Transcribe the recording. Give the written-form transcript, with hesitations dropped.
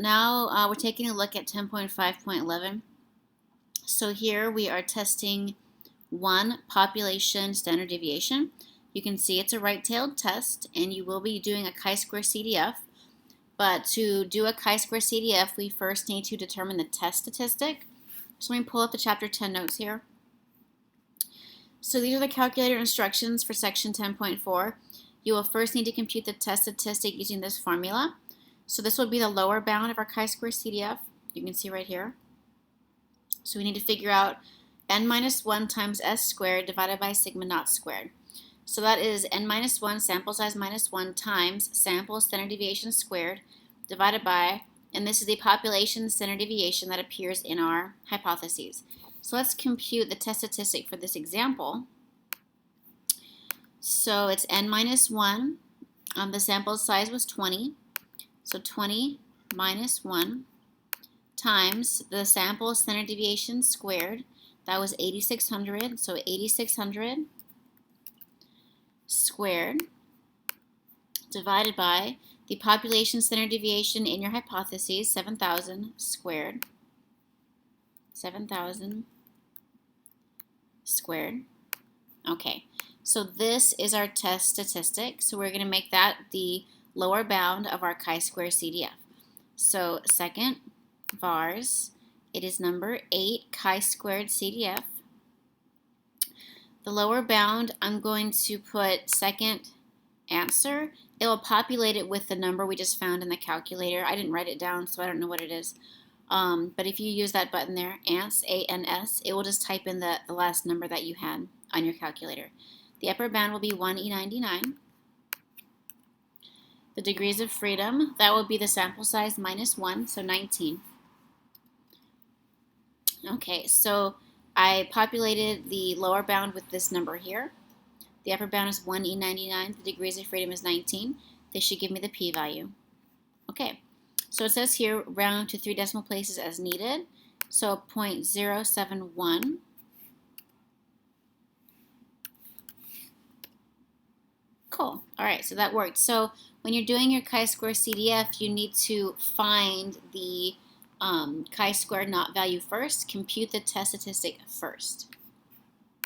now we're taking a look at 10.5.11. So here we are testing one population standard deviation. You can see it's a right-tailed test, and you will be doing a chi-square CDF. But to do a chi-square CDF, we first need to determine the test statistic. So let me pull up the Chapter 10 notes here. So these are the calculator instructions for section 10.4. You will first need to compute the test statistic using this formula. So this will be the lower bound of our chi-square CDF. You can see right here. So we need to figure out n minus 1 times s squared divided by sigma naught squared. So that is n minus 1 sample size minus 1 times sample standard deviation squared divided by, and this is the population standard deviation that appears in our hypotheses. So let's compute the test statistic for this example. So it's n minus 1. The sample size was 20. So 20 minus 1 times the sample standard deviation squared. That was 8,600. So 8,600 squared divided by the population standard deviation in your hypotheses, 7,000 squared. 7,000 squared. Okay, so this is our test statistic. So we're going to make that the lower bound of our chi-square CDF. So second vars, it is number 8 chi-squared CDF. The lower bound, I'm going to put second answer. It will populate it with the number we just found in the calculator. I didn't write it down, so I don't know what it is. But if you use that button there, ANS, A-N-S, it will just type in the last number that you had on your calculator. The upper bound will be 1E99. The degrees of freedom, that will be the sample size minus 1, so 19. Okay, so I populated the lower bound with this number here. The upper bound is 1E99. The degrees of freedom is 19. They should give me the p-value. Okay, so it says here round to 3 decimal places as needed. So 0.071. Cool. All right, so that worked. So when you're doing your chi-square CDF, you need to find the chi-square naught value first, compute the test statistic first.